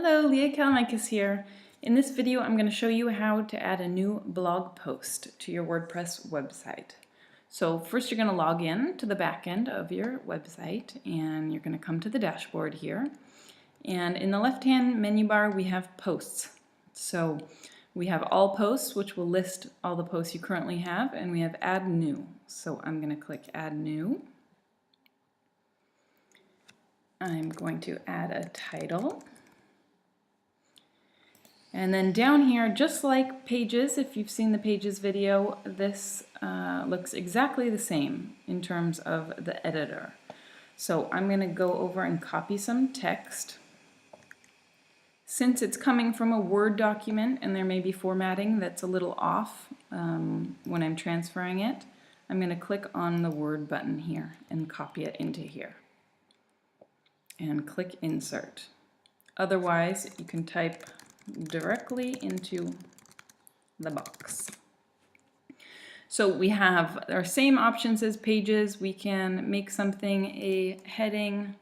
Hello, Leah Kalmikis here. In this video, I'm going to show you how to add a new blog post to your WordPress website. So first you're going to log in to the back end of your website and you're going to come to the dashboard here. And in the left-hand menu bar, we have posts. So we have all posts, which will list all the posts you currently have, and we have add new. So I'm going to click add new. I'm going to add a title. And then down here, just like Pages, if you've seen the Pages video, this looks exactly the same in terms of the editor. So I'm going to go over and copy some text. Since it's coming from a Word document and there may be formatting that's a little off when I'm transferring it, I'm going to click on the Word button here and copy it into here. And click Insert. Otherwise, you can type directly into the box. So we have our same options as Pages. We can make something a heading,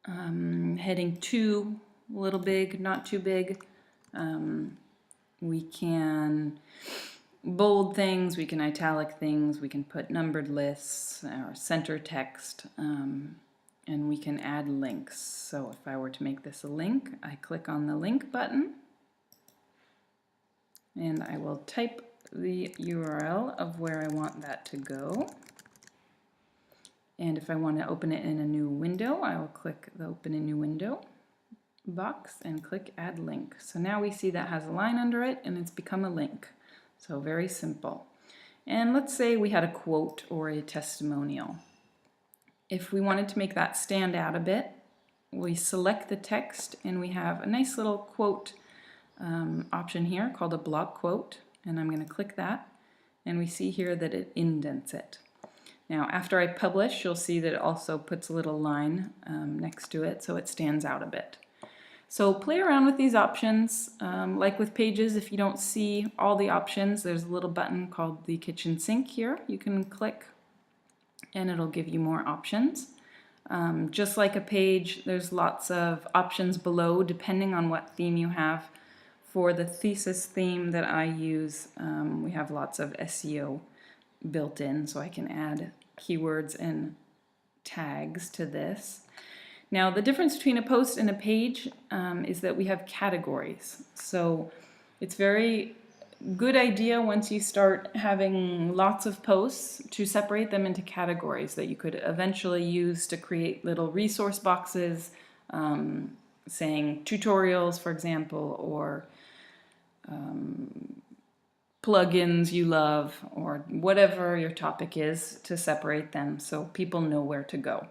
heading 2, a little big, not too big. We can bold things, we can italic things, we can put numbered lists or center text. And we can add links. So if I were to make this a link, I click on the link button and I will type the URL of where I want that to go. And if I want to open it in a new window, I will click the Open a New Window box and click Add Link. So now we see that has a line under it and it's become a link. So very simple. And let's say we had a quote or a testimonial. If we wanted to make that stand out a bit, we select the text and we have a nice little quote option here called a block quote, and I'm going to click that and we see here that it indents it. Now after I publish, you'll see that it also puts a little line next to it so it stands out a bit. So play around with these options. Like with Pages, if you don't see all the options, there's a little button called the kitchen sink here. You can click and it'll give you more options. Just like a page, there's lots of options below depending on what theme you have. For the thesis theme that I use, we have lots of SEO built in, so I can add keywords and tags to this. Now the difference between a post and a page is that we have categories. So it's very good idea once you start having lots of posts to separate them into categories that you could eventually use to create little resource boxes saying tutorials, for example, or plugins you love, or whatever your topic is, to separate them so people know where to go.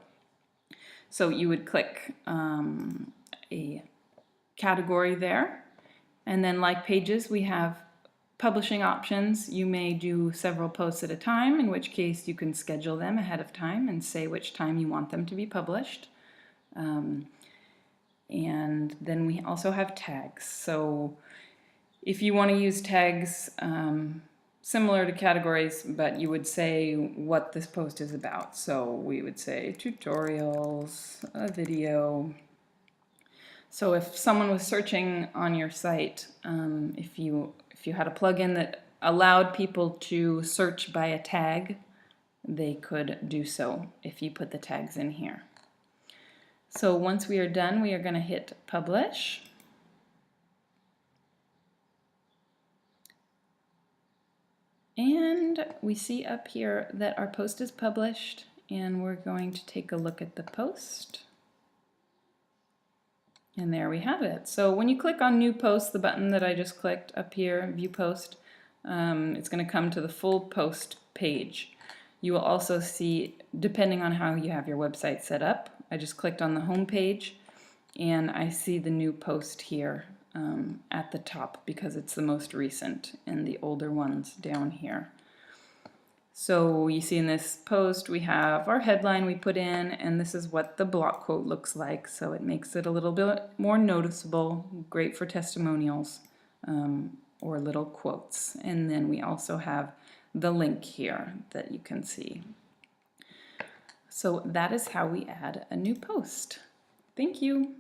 So you would click a category there, and then like Pages, we have publishing options. You may do several posts at a time, in which case you can schedule them ahead of time and say which time you want them to be published. And then we also have tags. So if you want to use tags similar to categories, but you would say what this post is about. So we would say tutorials, a video. So if someone was searching on your site, if you had a plugin that allowed people to search by a tag, they could do so if you put the tags in here. So once we are done, we are going to hit publish. And we see up here that our post is published, and we're going to take a look at the post. And there we have it. So when you click on New Post, the button that I just clicked up here, View Post, it's going to come to the full post page. You will also see, depending on how you have your website set up, I just clicked on the home page and I see the new post here at the top because it's the most recent, and the older ones down here. So you see in this post we have our headline we put in, and this is what the block quote looks like. So it makes it a little bit more noticeable, great for testimonials or little quotes. And then we also have the link here that you can see. So that is how we add a new post. Thank you.